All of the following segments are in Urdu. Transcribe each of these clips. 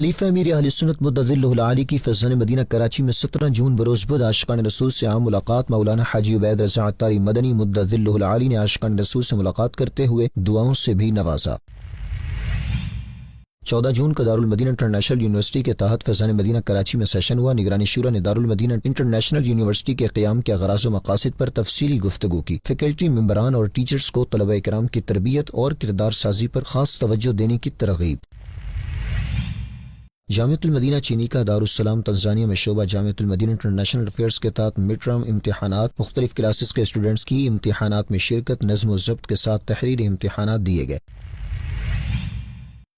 خلیفہ امیر اہل سنت مدظلہ العالی کی فیضان مدینہ کراچی میں 17 جون بروز بدھ عاشقان رسول سے عام ملاقات۔ مولانا حاجی عبید رضا عطاری مدنی مدظلہ العالی نے عاشقان رسول سے ملاقات کرتے ہوئے دعاؤں سے بھی نوازا۔ 14 جون کو دارالمدینہ انٹرنیشنل یونیورسٹی کے تحت فیضان مدینہ کراچی میں سیشن ہوا۔ نگرانی شورا نے دارالمدینہ انٹرنیشنل یونیورسٹی کے قیام کے اغراض و مقاصد پر تفصیلی گفتگو کی۔ فیکلٹی ممبران اور ٹیچرز کو طلبہ کرام کی تربیت اور کردار سازی پر خاص توجہ دینے کی ترغیب۔ جامعۃ المدینہ چینی کا دارالسلام تنزانیہ میں شعبہ جامعۃ المدینہ انٹرنیشنل افیئرز کے تحت مڈ ٹرم امتحانات۔ مختلف کلاسز کے اسٹوڈنٹس کی امتحانات میں شرکت، نظم و ضبط کے ساتھ تحریری امتحانات دیے گئے۔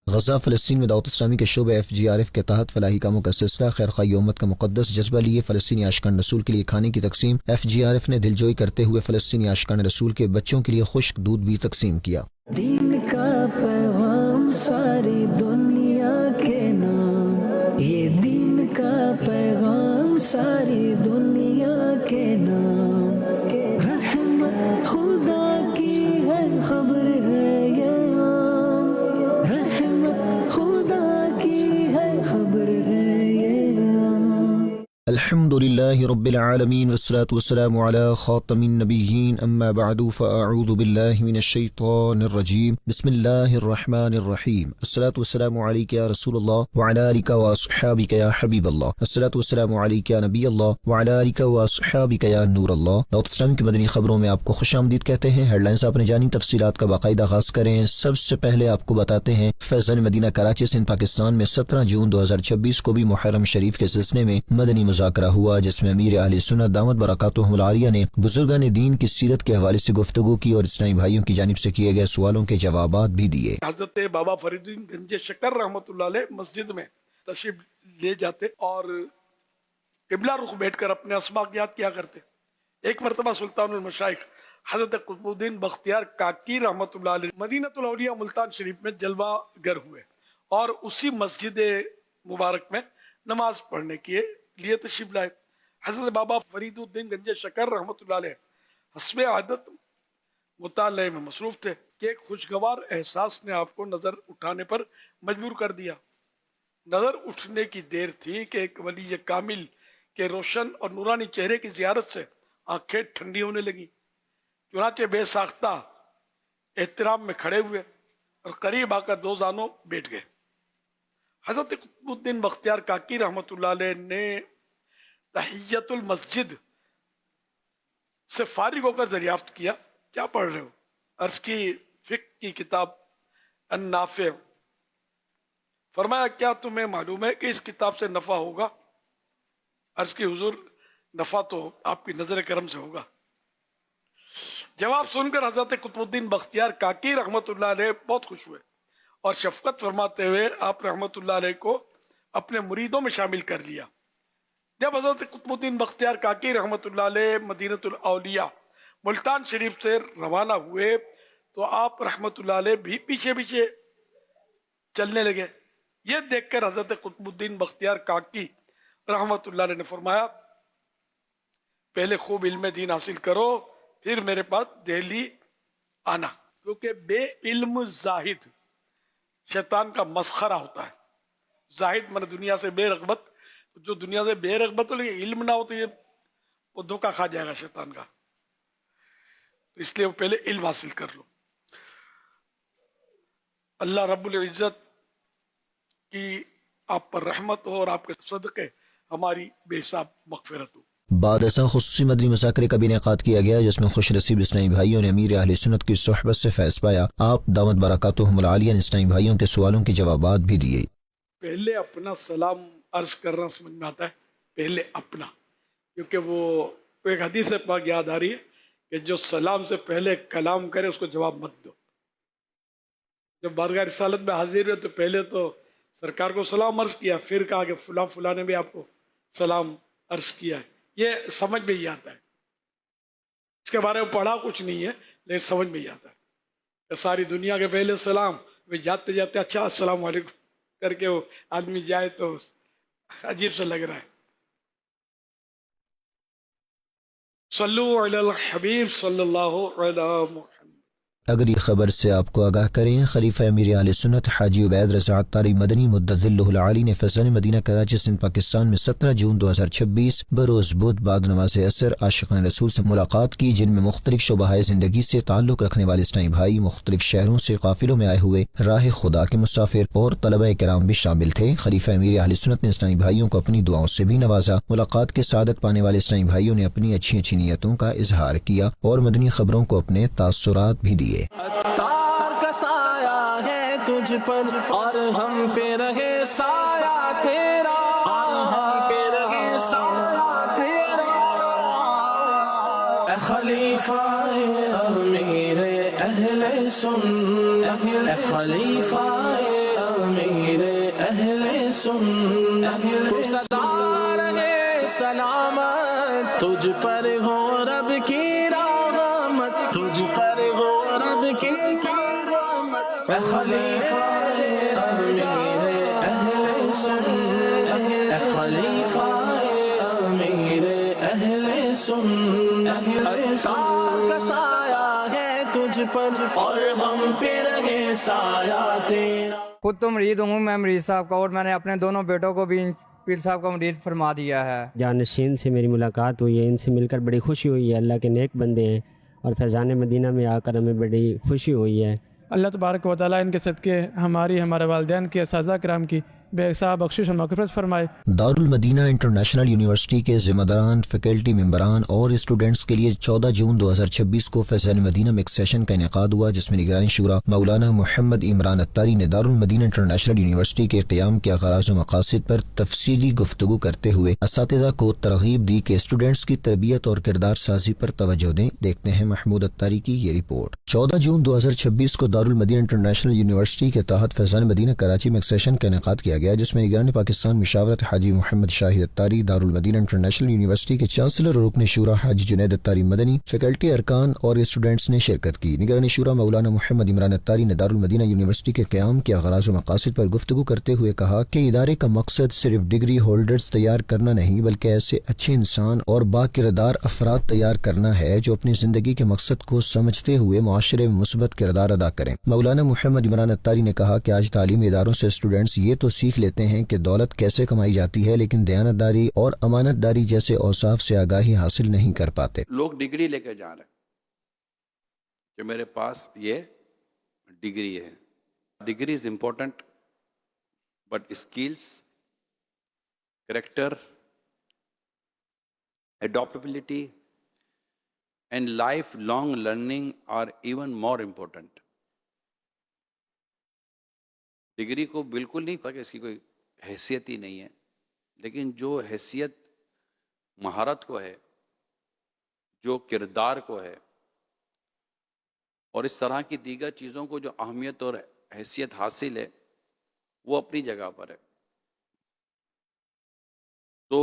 غزہ فلسطین میں دعوت اسلامی کے شعبہ FGRF کے تحت فلاحی کاموں کا سلسلہ۔ خیرخواہی امت کا مقدس جذبہ لیے فلسطینی عاشقان رسول کے لیے کھانے کی تقسیم۔ FGRF نے دلجوئی کرتے ہوئے فلسطینی عاشقان رسول کے بچوں کے لیے خشک دودھ بھی تقسیم کیا۔ دین کا پیغام ساری دنیا کے نام، یہ دین کا پیغام ساری دنیا کے نام، رحمت خدا کی ہے خبر ہے یہ عام، رحمت خدا کی ہے خبر ہے یہ عام۔ الحمد للہ رب العالمین والصلاة والسلام علی خاتم النبیین، اما بعد فاعوذ باللہ من الشیطان الرجیم، بسم اللہ الرحمن الرحیم۔ الصلاة والسلام علیک یا رسول اللہ وعلی آلک واصحابک یا حبیب اللہ، الصلاة والسلام علیک یا نبی اللہ وعلی آلک واصحابک یا نور اللہ۔ دعوت اسلامی کی مدنی خبروں میں آپ کو خوش آمدید کہتے ہیں۔ ہیڈ لائنز آپ نے جانی، تفصیلات کا باقاعدہ آغاز کریں۔ سب سے پہلے آپ کو بتاتے ہیں فیضان مدینہ کراچی سندھ پاکستان میں 17 جون 2026 کو بھی محرم شریف کے سلسلے میں مدنی مذاکرہ ہوا، جس میں امیر اہل سنت دامت برکاتہم العالیہ نے بزرگان دین کی سیرت کے حوالے سے گفتگو کی اور اسلامی بھائیوں کی جانب سے کیے گئے سوالوں کے جوابات بھی دیے۔ حضرت بابا فرید الدین گنج شکر رحمۃ اللہ علیہ مسجد میں تشریف لے جاتے اور قبلہ رخ بیٹھ کر اپنے اسباق یاد کیا کرتے۔ ایک مرتبہ سلطان المشائخ حضرت قطب الدین بختیار کاکی رحمۃ اللہ علیہ مدینۃ الاولیاء ملتان شریف میں جلوہ گر ہوئے اور اسی مسجد مبارک میں نماز پڑھنے کے لیے تشریف لائے۔ حضرت بابا فرید الدین گنج شکر رحمۃ اللہ علیہ حسب عادت مطالعے میں مصروف تھے کہ ایک خوشگوار احساس نے آپ کو نظر اٹھانے پر مجبور کر دیا۔ نظر اٹھنے کی دیر تھی کہ ایک ولی کامل کے روشن اور نورانی چہرے کی زیارت سے آنکھیں ٹھنڈی ہونے لگی۔ چنانچہ بے ساختہ احترام میں کھڑے ہوئے اور قریب آ کر دو زانوں بیٹھ گئے۔ حضرت قطب الدین بختیار کاکی رحمۃ اللہ علیہ نے تحیت المسجد سے فارغ ہو کر دریافت کیا، کیا پڑھ رہے ہو؟ عرض کی فقہ کی کتاب النافع۔ فرمایا کیا تمہیں معلوم ہے کہ اس کتاب سے نفع ہوگا؟ عرض کی حضور نفع تو آپ کی نظر کرم سے ہوگا۔ جواب سن کر حضرت قطب الدین بختیار کاکی رحمۃ اللہ علیہ بہت خوش ہوئے اور شفقت فرماتے ہوئے آپ رحمۃ اللہ علیہ کو اپنے مریدوں میں شامل کر لیا۔ جب حضرت قطب الدین بختیار کاکی رحمۃ اللہ علیہ مدینۃ الاولیاء ملتان شریف سے روانہ ہوئے تو آپ رحمۃ اللہ علیہ بھی پیچھے پیچھے چلنے لگے۔ یہ دیکھ کر حضرت قطب الدین بختیار کاکی رحمۃ اللہ علیہ نے فرمایا پہلے خوب علم دین حاصل کرو، پھر میرے پاس دہلی آنا، کیونکہ بے علم زاہد شیطان کا مسخرہ ہوتا ہے۔ زاہد من دنیا سے بے رغبت، جو دنیا سے بے رغبت ہو لیکن علم نہ ہو تو یہ وہ دھوکہ کھا جائے گا شیطان کا، اس لیے وہ پہلے علم حاصل کر لو۔ اللہ رب العزت کی آپ پر رحمت ہو اور آپ کے صدقے ہماری بے حساب مغفرت ہو۔ بعد ایسا خصوصی مدنی مذاکرے کا بھی انعقاد کیا گیا، جس میں خوش نصیب اسلامی بھائیوں نے امیر اہل سنت کی صحبت سے فیض پایا۔ آپ دامت برکاتہم العالیہ نے اسلامی بھائیوں کے سوالوں کے جوابات بھی دیے۔ پہلے اپنا سلام عرض کرنا سمجھ میں آتا ہے، پہلے اپنا، کیونکہ وہ ایک حدیث پاک یاد آ رہی ہے کہ جو سلام سے پہلے کلام کرے اس کو جواب مت دو۔ جب بارگاہ رسالت میں حاضر ہوئے تو پہلے تو سرکار کو سلام عرض کیا، پھر کہا کہ فلاں فلاں نے بھی آپ کو سلام عرض کیا ہے۔ یہ سمجھ میں ہی آتا ہے، اس کے بارے میں پڑھا کچھ نہیں ہے لیکن سمجھ میں ہی آتا ہے کہ ساری دنیا کے پہلے سلام، جاتے جاتے اچھا السلام علیکم کر کے وہ آدمی جائے تو عجیب سے لگ رہا ہے۔ صلو علی الحبیب صلی اللہ علیہ محمد۔ اگلی خبر سے آپ کو آگاہ کریں، خلیفہ امیر اہل سنت حاجی عبید رضا عطاری مدنی مدظلہ العالی نے فیضان مدینہ کراچی سندھ پاکستان میں 17 جون 2026 بروز بدھ بعد نماز عصر عاشقان رسول سے ملاقات کی، جن میں مختلف شعبہ زندگی سے تعلق رکھنے والے اسلامی بھائی، مختلف شہروں سے قافلوں میں آئے ہوئے راہ خدا کے مسافر اور طلبہ کرام بھی شامل تھے۔ خلیفہ امیر اہل سنت نے اسلامی بھائیوں کو اپنی دعاؤں سے بھی نوازا۔ ملاقات کے سعادت پانے والے اسلامی بھائیوں نے اپنی اچھی نیتوں کا اظہار کیا اور مدنی خبروں کو اپنے تاثرات بھی دیے۔ عطار کا سایہ ہے تجھ پر اور ہم پہ رہے سایہ تیرا، اور ہم پہ رہے سایہ تیرا، اے خلیفہ امیر اہل سنت، اے خلیفہ امیر اہل سنت، تو سدا رہے سلامت، تجھ پر ہو رب کی رحمت، تجھ پر ہو رب کی رحمت، اے خلیفہ امیر اہل سنت، اے خلیفہ امیر اہل سنت، عطار کا سایہ ہے تجھ پر اور ہم پہ رہے سایہ تیرا۔ خود تو مریض ہوں میں مریض صاحب کا، اور میں نے اپنے دونوں بیٹوں کو بھی پیر صاحب کا مریض فرما دیا ہے۔ جانشین سے میری ملاقات ہوئی ہے، ان سے مل کر بڑی خوشی ہوئی ہے، اللہ کے نیک بندے ہیں اور فیضان مدینہ میں آ کر ہمیں بڑی خوشی ہوئی ہے۔ اللہ تبارک و تعالیٰ ان کے صدقے ہمارے والدین کے اساتذہ کرام کی بے حساب بخشش و مغفرت فرمائے۔ دارالمدینہ انٹرنیشنل یونیورسٹی کے ذمہ داران، فیکلٹی ممبران اور اسٹوڈنٹس کے لیے 14 جون 2026 کو فیضان مدینہ میں ایک سیشن کا انعقاد ہوا، جس میں نگرانی شورا مولانا محمد عمران عطاری نے دارالمدینہ انٹرنیشنل یونیورسٹی کے قیام کے غرض و مقاصد پر تفصیلی گفتگو کرتے ہوئے اساتذہ کو ترغیب دی کہ اسٹوڈنٹس کی تربیت اور کردار سازی پر توجہ دیں۔ دیکھتے ہیں محمود عطاری کی یہ رپورٹ۔ 14 جون 2026 کو دارالمدینہ انٹرنیشنل یونیورسٹی کے تحت فیضان مدینہ کراچی میں ایک سیشن کا انعقاد کیا گیا، جس میں نگران پاکستان مشاورت حاجی محمد شاہد عطاری، دارالمدینہ انٹرنیشنل یونیورسٹی کے چانسلر اور رکن شورا حاجی جنید عطاری مدنی، فیکلٹی ارکان اور اسٹوڈنٹس نے شرکت کی۔ نگران شورا مولانا محمد عمران عطاری نے دارالمدینہ یونیورسٹی کے قیام کے اغراض و مقاصد پر گفتگو کرتے ہوئے کہا کہ ادارے کا مقصد صرف ڈگری ہولڈرز تیار کرنا نہیں، بلکہ ایسے اچھے انسان اور باکردار افراد تیار کرنا ہے جو اپنی زندگی کے مقصد کو سمجھتے ہوئے معاشرے میں مثبت کردار ادا کریں۔ مولانا محمد عمران عطاری نے کہا کہ آج تعلیمی اداروں سے اسٹوڈنٹس یہ تو سیکھ لیتے ہیں کہ دولت کیسے کمائی جاتی ہے، لیکن دیانتداری اور امانت داری جیسے اوصاف سے آگاہی حاصل نہیں کر پاتے۔ لوگ ڈگری لے کے جا رہے ہیں کہ میرے پاس یہ ڈگری ہے۔ Degree is important, but skills, character, adaptability and lifelong learning are even more important۔ Degree کو بالکل نہیں پتا کہ اس کی کوئی حیثیت ہی نہیں ہے، لیکن جو حیثیت مہارت کو ہے، جو کردار کو ہے، اور اس طرح کی دیگر چیزوں کو جو اہمیت اور حیثیت حاصل ہے، وہ اپنی جگہ پر ہے۔ تو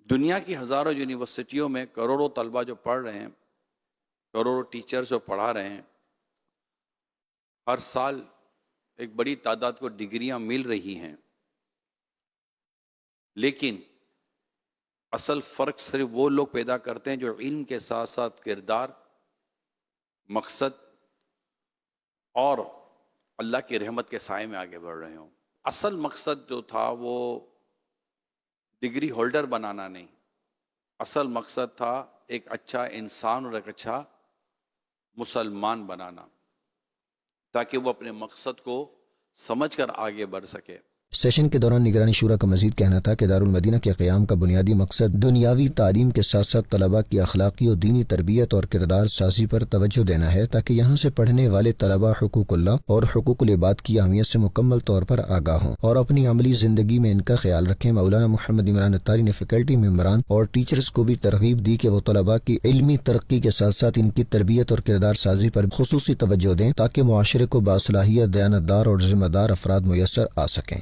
دنیا کی ہزاروں یونیورسٹیوں میں کروڑوں طلبہ جو پڑھ رہے ہیں، کروڑوں ٹیچرز جو پڑھا رہے ہیں، ہر سال ایک بڑی تعداد کو ڈگریاں مل رہی ہیں، لیکن اصل فرق صرف وہ لوگ پیدا کرتے ہیں جو علم کے ساتھ ساتھ کردار، مقصد اور اللہ کی رحمت کے سائے میں آگے بڑھ رہے ہوں۔ اصل مقصد جو تھا وہ ڈگری ہولڈر بنانا نہیں، اصل مقصد تھا ایک اچھا انسان اور ایک اچھا مسلمان بنانا، تاکہ وہ اپنے مقصد کو سمجھ کر آگے بڑھ سکے۔ سیشن کے دوران نگرانی شورا کا مزید کہنا تھا کہ دارالمدینہ کے قیام کا بنیادی مقصد دنیاوی تعلیم کے ساتھ ساتھ طلباء کی اخلاقی و دینی تربیت اور کردار سازی پر توجہ دینا ہے، تاکہ یہاں سے پڑھنے والے طلباء حقوق اللہ اور حقوق العباد کی اہمیت سے مکمل طور پر آگاہ ہوں اور اپنی عملی زندگی میں ان کا خیال رکھیں۔ مولانا محمد عمران عطاری نے فیکلٹی ممبران اور ٹیچرز کو بھی ترغیب دی کہ وہ طلباء کی علمی ترقی کے ساتھ ساتھ ان کی تربیت اور کردار سازی پر خصوصی توجہ دیں، تاکہ معاشرے کو باصلاحیت، دیانتدار اور ذمہ دار افراد میسر آ سکیں۔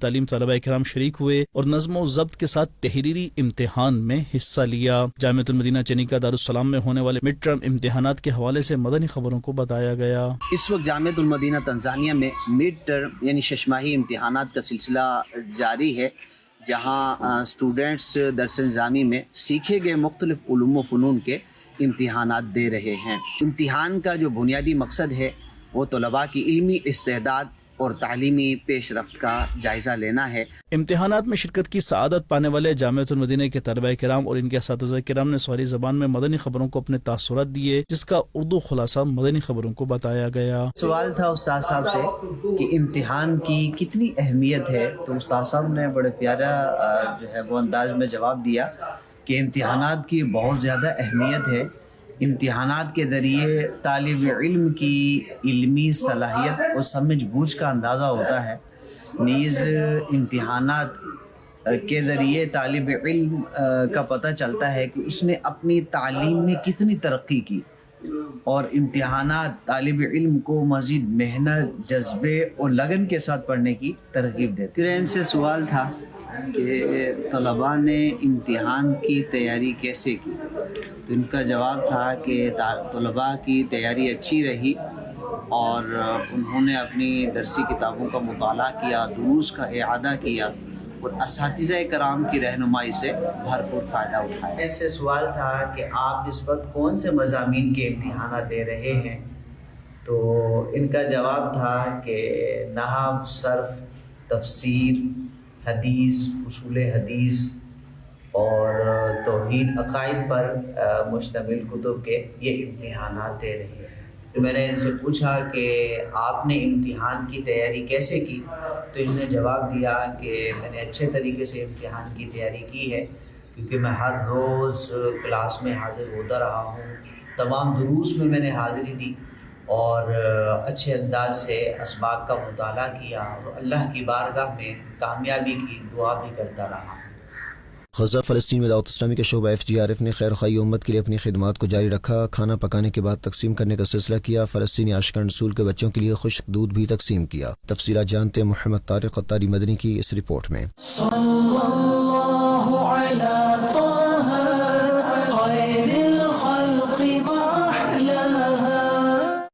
تعلیم طلبہ کرام شریک ہوئے اور نظم و ضبط کے ساتھ تحریری امتحان میں حصہ لیا۔ جامعۃ المدینہ چنیکا دارالسلام میں ہونے والے مڈ ٹرم امتحانات کے حوالے سے مدنی خبروں کو بتایا گیا۔ اس وقت جامعۃ المدینہ تنزانیہ میں مڈ ٹرم یعنی ششماہی امتحانات کا سلسلہ جاری ہے، جہاں اسٹوڈینٹس درس نظامی میں سیکھے گئے مختلف علوم و فنون کے امتحانات دے رہے ہیں۔ امتحان کا جو بنیادی مقصد ہے وہ طلباء کی علمی استعداد اور تعلیمی پیش رفت کا جائزہ لینا ہے۔ امتحانات میں شرکت کی سعادت پانے والے جامعۃ المدینہ کے طلبہ کرام اور ان کے اساتذہ کرام نے سواری زبان میں مدنی خبروں کو اپنے تاثرات دیے، جس کا اردو خلاصہ مدنی خبروں کو بتایا گیا۔ سوال تھا استاد صاحب سے کہ امتحان کی کتنی اہمیت ہے، تو استاد صاحب نے بڑے پیارا جو ہے وہ انداز میں جواب دیا کہ امتحانات کی بہت زیادہ اہمیت ہے۔ امتحانات کے ذریعے طالب علم کی علمی صلاحیت اور سمجھ بوجھ کا اندازہ ہوتا ہے، نیز امتحانات کے ذریعے طالب علم کا پتہ چلتا ہے کہ اس نے اپنی تعلیم میں کتنی ترقی کی، اور امتحانات طالب علم کو مزید محنت، جذبے اور لگن کے ساتھ پڑھنے کی ترغیب دیتے ہیں۔ ان سے سوال تھا کہ طلباء نے امتحان کی تیاری کیسے کی، تو ان کا جواب تھا کہ طلباء کی تیاری اچھی رہی اور انہوں نے اپنی درسی کتابوں کا مطالعہ کیا، دروس کا اعادہ کیا اور اساتذہ کرام کی رہنمائی سے بھرپور فائدہ اٹھایا۔ ان سے سوال تھا کہ آپ اس وقت کون سے مضامین کے امتحانات دے رہے ہیں، تو ان کا جواب تھا کہ نحو، صرف، تفسیر، حدیث، اصول حدیث اور توحید عقائد پر مشتمل کتب کے یہ امتحانات دے رہے ہیں۔ تو میں نے ان سے پوچھا کہ آپ نے امتحان کی تیاری کیسے کی، تو انہوں نے جواب دیا کہ میں نے اچھے طریقے سے امتحان کی تیاری کی ہے، کیونکہ میں ہر روز کلاس میں حاضر ہوتا رہا ہوں، تمام دروس میں نے حاضری دی اور اچھے انداز سے اسباق کا مطالعہ کیا اور اللہ کی بارگاہ میں کامیابی کی دعا بھی کرتا رہا۔ غزہ فلسطین میں دعوت اسلامی کے شعبہ FGRF نے خیر خواہی امت کے لیے اپنی خدمات کو جاری رکھا۔ کھانا پکانے کے بعد تقسیم کرنے کا سلسلہ کیا۔ فلسطینی عاشقان رسول کے بچوں کے لیے خشک دودھ بھی تقسیم کیا۔ تفصیلات جانتے ہیں محمد طارق اتاری مدنی کی اس رپورٹ میں۔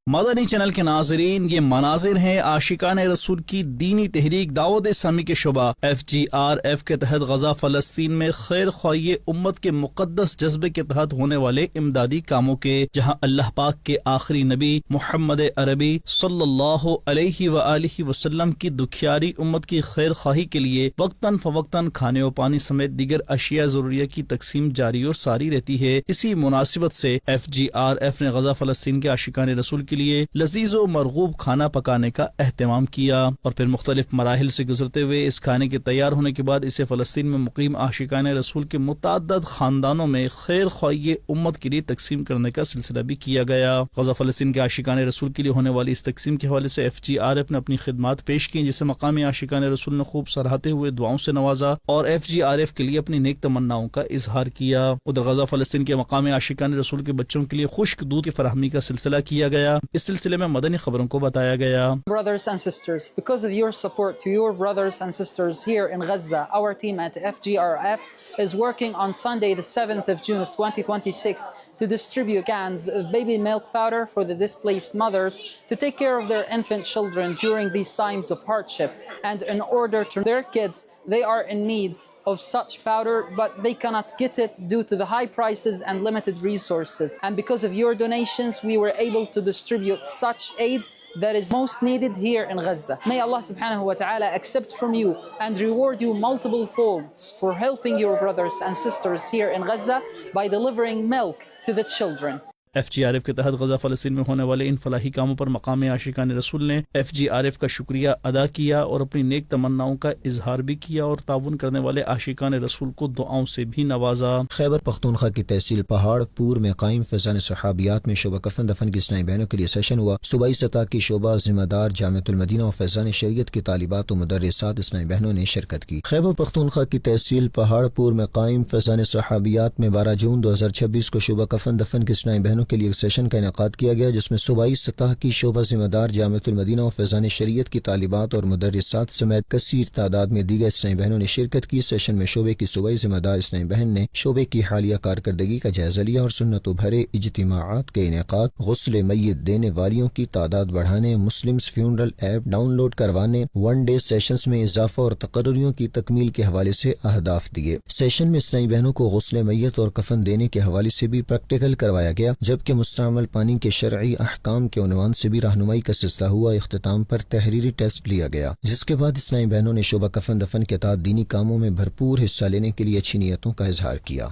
مدنی چینل کے ناظرین، یہ مناظر ہیں عاشقان رسول کی دینی تحریک دعوت اسلامی کے شعبہ FGRF کے تحت غزہ فلسطین میں خیر خواہی امت کے مقدس جذبے کے تحت ہونے والے امدادی کاموں کے، جہاں اللہ پاک کے آخری نبی محمد عربی صلی اللہ علیہ وآلہ وسلم کی دکھیاری امت کی خیر خواہی کے لیے وقتاً فوقتاً کھانے و پانی سمیت دیگر اشیاء ضروریہ کی تقسیم جاری اور ساری رہتی ہے۔ اسی مناسبت سے FGRF نے غزہ فلسطین کے عاشقان رسول کے لیے لذیذ و مرغوب کھانا پکانے کا اہتمام کیا اور پھر مختلف مراحل سے گزرتے ہوئے اس کھانے کے تیار ہونے کے بعد اسے فلسطین میں مقیم عاشقان رسول کے متعدد خاندانوں میں خیر خواہی امت کے لیے تقسیم کرنے کا سلسلہ بھی کیا گیا۔ غزہ فلسطین کے عاشقان رسول کے لیے ہونے والی اس تقسیم کے حوالے سے FGRF نے اپنی خدمات پیش کی، جسے مقامی عاشقان رسول نے خوب سراہتے ہوئے دعاؤں سے نوازا اور FGRF کے لیے اپنی نیک تمناؤں کا اظہار کیا۔ ادھر غزہ فلسطین کے مقامی عاشقان رسول کے بچوں کے لیے خشک دودھ کی فراہمی کا سلسلہ کیا گیا۔ اس سلسلے میں مدنی خبروں کو بتایا گیا۔ Brothers and sisters, because of your support to your brothers and sisters here in Gaza, our team at FGRF is working on Sunday the 7th of June of 2026 to distribute cans of baby milk powder for the displaced mothers to take care of their infant children during these times of hardship. And in order to their kids, they are in need of such powder, but they cannot get it due to the high prices and limited resources. And because of your donations, we were able to distribute such aid that is most needed here in Gaza. May Allah subhanahu wa ta'ala accept from you and reward you multiple folds for helping your brothers and sisters here in Gaza by delivering milk to the children. FGRF کے تحت غزہ فلسطین میں ہونے والے ان فلاحی کاموں پر مقامی عاشقان رسول نے FGRF کا شکریہ ادا کیا اور اپنی نیک تمناؤں کا اظہار بھی کیا اور تعاون کرنے والے عاشقان رسول کو دعاؤں سے بھی نوازا۔ خیبر پختونخوا کی تحصیل پہاڑ پور میں قائم فیضان صحابیات میں شعبہ کفن دفن کی اسلامی بہنوں کے لیے سیشن ہوا۔ صوبائی سطح کی شعبہ ذمہ دار جامعۃ المدینہ اور فیضان شریعت کی طالبات و مدرسات اسلامی بہنوں نے شرکت کی۔ خیبر پختونخوا کی تحصیل پہاڑ پور میں قائم فیضان صحابیات میں 12 جون 2026 کو شعبہ کفن دفن کی اسلامی بہنوں بہنوں کے لیے ایک سیشن کا انعقاد کیا گیا، جس میں صوبائی سطح کی شعبہ ذمہ دار جامعۃ المدینہ اور فیضان شریعت کی طالبات اور مدرسات سمیت کثیر تعداد میں دیگر اسلامی بہنوں نے شرکت کی۔ سیشن میں شعبے کی صوبائی ذمہ دار اسلامی بہن نے شعبے کی حالیہ کارکردگی کا جائزہ لیا اور سنتوں بھرے اجتماعات کے انعقاد، غسل میت دینے والیوں کی تعداد بڑھانے، Muslims funeral app download کروانے، ون ڈے سیشنز میں اضافہ اور تقرریوں کی تکمیل کے حوالے سے اہداف دیے۔ سیشن میں اسلامی بہنوں کو غسل میت اور کفن دینے کے حوالے سے بھی پریکٹیکل کروایا گیا، جبکہ مستعمل پانی کے شرعی احکام کے عنوان سے بھی رہنمائی کا سلسلہ ہوا۔ اختتام پر تحریری ٹیسٹ لیا گیا، جس کے بعد اسلامی بہنوں نے شعبہ کفن دفن کے تحت دینی کاموں میں بھرپور حصہ لینے کے لیے اچھی نیتوں کا اظہار کیا۔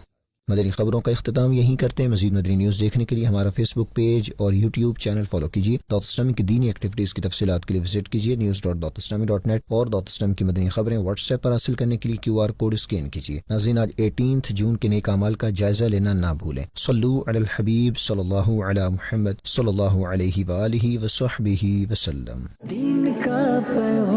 مدنی خبروں کا اختتام یہیں کرتے ہیں۔ مزید مدنی نیوز دیکھنے کے لیے ہمارا فیس بک پیج اور یوٹیوب چینل فالو کیجیے۔ دعوت اسلامی کی دینی ایکٹیویٹیز کی تفصیلات کے لیے وزٹ کیجیے news.dawatislami.net اور دعوت اسلامی کی مدنی خبریں واٹس ایپ پر حاصل کرنے کے لیے QR کوڈ اسکین کیجیے۔ ناظرین، آج 18 جون کے نیک اعمال کا جائزہ لینا نہ بھولیں۔ صلو علی الحبیب صلی اللہ علی محمد صلی اللہ علیہ وآلہ وصحبہ وسلم۔ دین کا پیغام